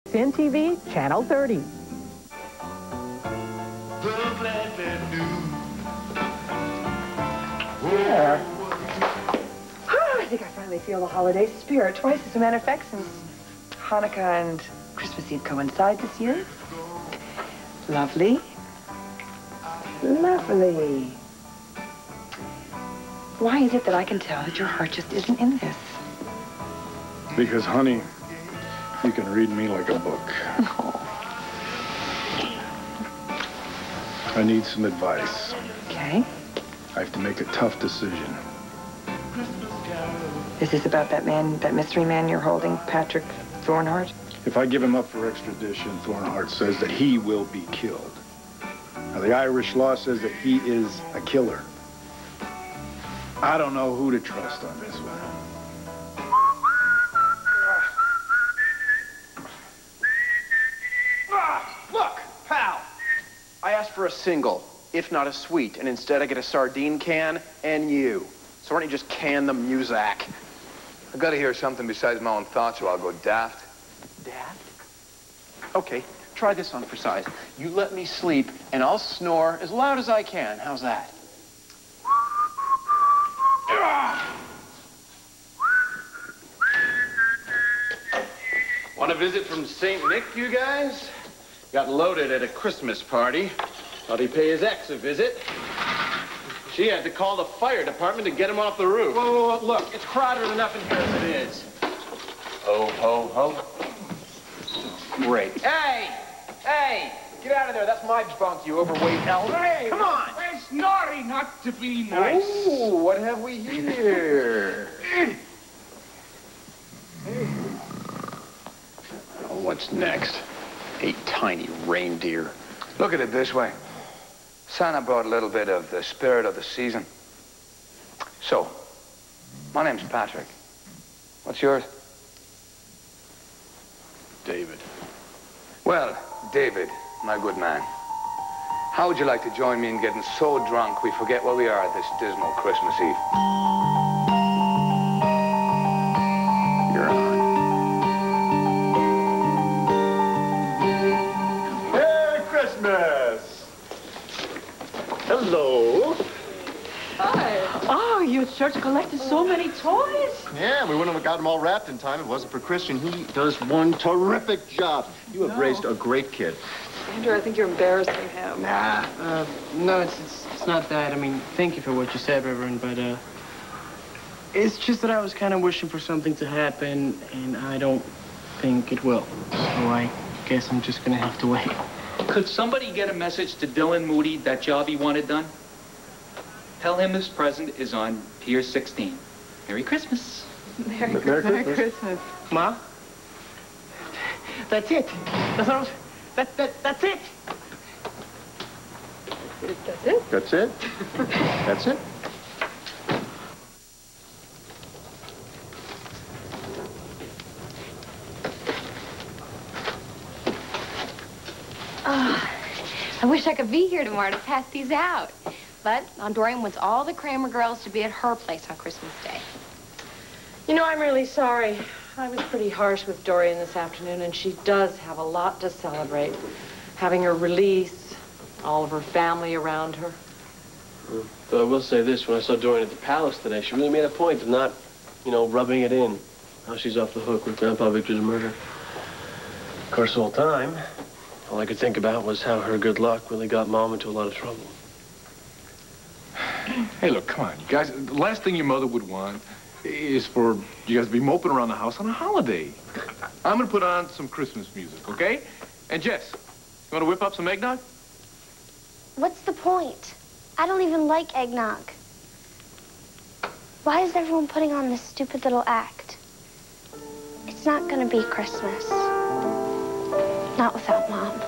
Sin TV, Channel 30. There. I think I finally feel the holiday spirit. Twice as a matter of fact, since Hanukkah and Christmas Eve coincide this year. Lovely. Lovely. Why is it that I can tell that your heart just isn't in this? Because, honey, you can read me like a book. Oh. I need some advice. Okay. I have to make a tough decision. Is this about that man, that mystery man you're holding, Patrick Thornhart? If I give him up for extradition, Thornhart says that he will be killed. Now, the Irish law says that he is a killer. I don't know who to trust on this one. Look, pal. I asked for a single, if not a sweet, and instead I get a sardine can and you. So why don't you just can the Muzak? I gotta hear something besides my own thoughts or I'll go daft. Daft? Okay, try this on for size. You let me sleep, and I'll snore as loud as I can. How's that? Want a visit from St. Nick, you guys? Got loaded at a Christmas party. Thought he'd pay his ex a visit. She had to call the fire department to get him off the roof. Whoa, whoa, whoa, look, it's crowded enough in here as it is. Ho, ho, ho. Great. Hey! Hey! Get out of there. That's my bunk, you overweight elf. Hey, come on! It's naughty not to be nice. Ooh, what have we here? Oh, what's next? A tiny reindeer. Look at it this way. Santa brought a little bit of the spirit of the season. So, my name's Patrick. What's yours? David. Well, David, my good man, how would you like to join me in getting so drunk we forget where we are this dismal Christmas Eve? You're on. Merry Christmas! Hello. Hi. Oh, you sure collected so many toys. Yeah, we wouldn't have got them all wrapped in time if it wasn't for Christian. He does one terrific job. You have raised a great kid. Andrew, I think you're embarrassing him. Nah. No, it's not that. I mean, thank you for what you said, Reverend, but, it's just that I was kind of wishing for something to happen, and I don't think it will. So I guess I'm just gonna have to wait. Could somebody get a message to Dylan Moody, that job he wanted done? Tell him his present is on Pier 16. Merry Christmas. Merry Christmas. Ma? That's it. That's all. That's it. That's it? That's it? That's it? Oh, I wish I could be here tomorrow to pass these out. But Aunt Dorian wants all the Kramer girls to be at her place on Christmas Day. You know, I'm really sorry. I was pretty harsh with Dorian this afternoon, and she does have a lot to celebrate. Having her release, all of her family around her. But I will say this, when I saw Dorian at the palace today, she really made a point of not, you know, rubbing it in. How she's off the hook with Grandpa Victor's murder. Of course, the whole time, all I could think about was how her good luck really got Mom into a lot of trouble. Hey, look, come on, you guys. The last thing your mother would want is for you guys to be moping around the house on a holiday. I'm gonna put on some Christmas music, okay? And Jess, you wanna whip up some eggnog? What's the point? I don't even like eggnog. Why is everyone putting on this stupid little act? It's not gonna be Christmas. Not without Mom.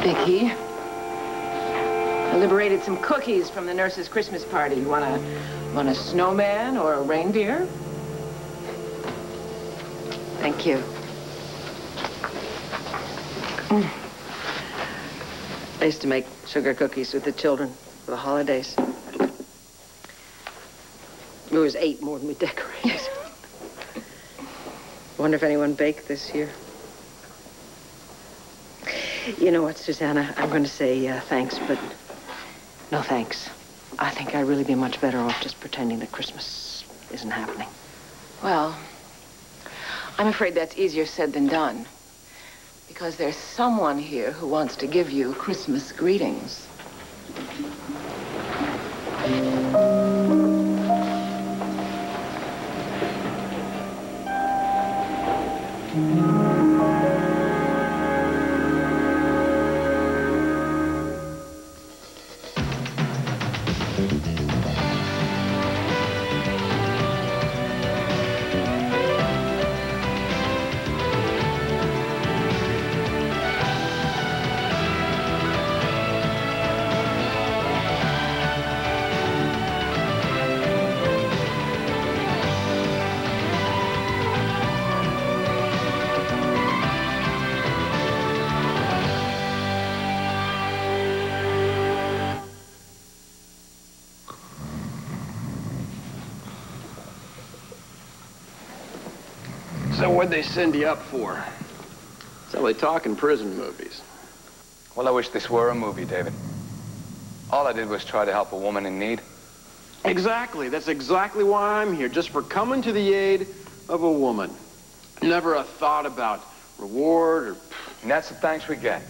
Vicky, I liberated some cookies from the nurse's Christmas party. You want a snowman or a reindeer? Thank you. I used to make sugar cookies with the children for the holidays. We always ate more than we decorated. Wonder if anyone baked this year. You know what, Susanna? I'm going to say thanks, but no thanks. I think I'd really be much better off just pretending that Christmas isn't happening. Well, I'm afraid that's easier said than done. Because there's someone here who wants to give you Christmas greetings. So what'd they send you up for? That's how they talk in prison movies. Well, I wish this were a movie, David. All I did was try to help a woman in need. Exactly. That's exactly why I'm here, just for coming to the aid of a woman. Never a thought about reward or... And that's the thanks we get.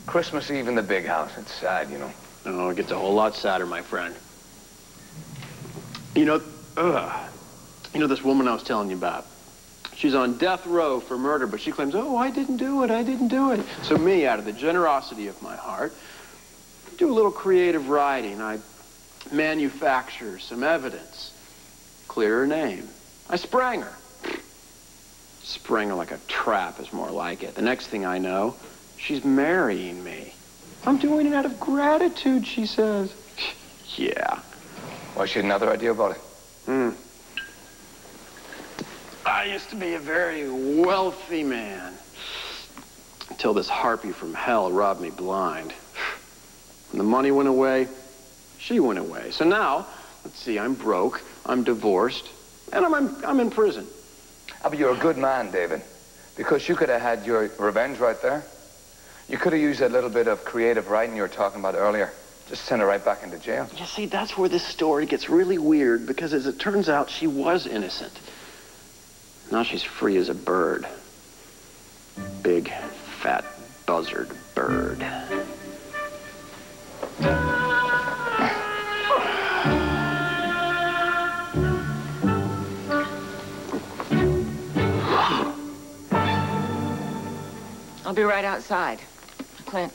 Christmas Eve in the big house. It's sad, you know. Oh, it gets a whole lot sadder, my friend. You know this woman I was telling you about? She's on death row for murder, but she claims, oh, I didn't do it, I didn't do it. So me, out of the generosity of my heart, do a little creative writing. I manufacture some evidence. Clear her name. I sprang her. Sprang her like a trap is more like it. The next thing I know, she's marrying me. I'm doing it out of gratitude, she says. Yeah. Well, she had another idea about it. I used to be a very wealthy man until this harpy from hell robbed me blind. When the money went away, she went away. So now, let's see, I'm broke, I'm divorced, and I'm in prison. Ah, but you're a good man, David, because you could have had your revenge right there. You could have used that little bit of creative writing you were talking about earlier. Just send her right back into jail. You see, that's where this story gets really weird, because as it turns out, she was innocent. Now she's free as a bird. Big, fat, buzzard bird. I'll be right outside. Clint,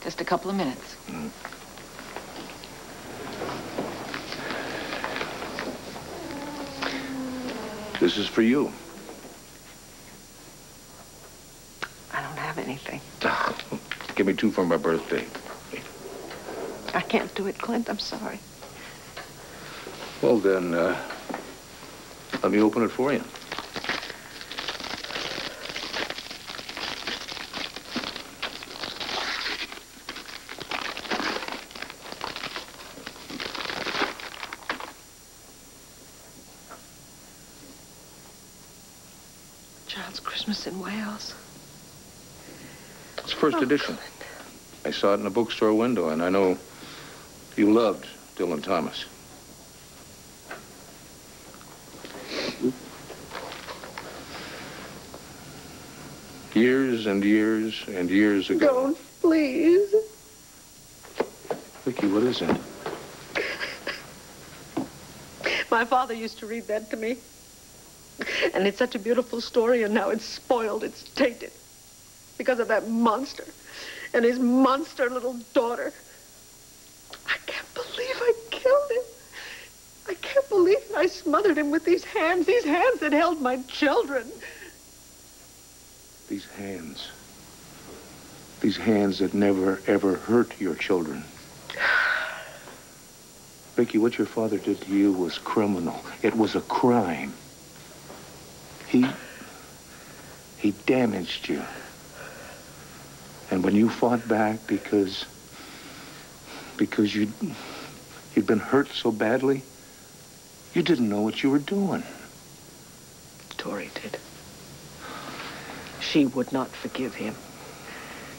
just a couple of minutes. This is for you. I don't have anything. Give me 2 for my birthday. I can't do it, Clint. I'm sorry. Well, then, let me open it for you. Child's Christmas in Wales. It's first edition. Clint. I saw it in a bookstore window, and I know you loved Dylan Thomas. Years and years and years ago. Don't, please. Vicky, what is it? My father used to read that to me. And it's such a beautiful story, and now it's spoiled, it's tainted. Because of that monster and his monster little daughter. I can't believe I killed him. I can't believe I smothered him with these hands that held my children. These hands that never, ever hurt your children. Vicky, what your father did to you was criminal. It was a crime. He damaged you. And when you fought back because you'd been hurt so badly, you didn't know what you were doing. Tori did. She would not forgive him.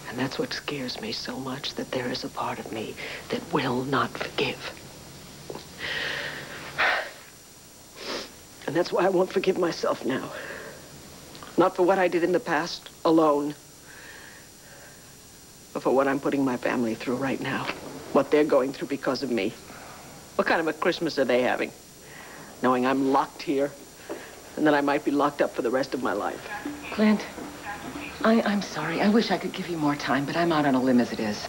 And that's what scares me so much, that there is a part of me that will not forgive. And that's why I won't forgive myself now. Not for what I did in the past alone, but for what I'm putting my family through right now. What they're going through because of me. What kind of a Christmas are they having? Knowing I'm locked here, and that I might be locked up for the rest of my life. Clint, I'm sorry. I wish I could give you more time, but I'm out on a limb as it is.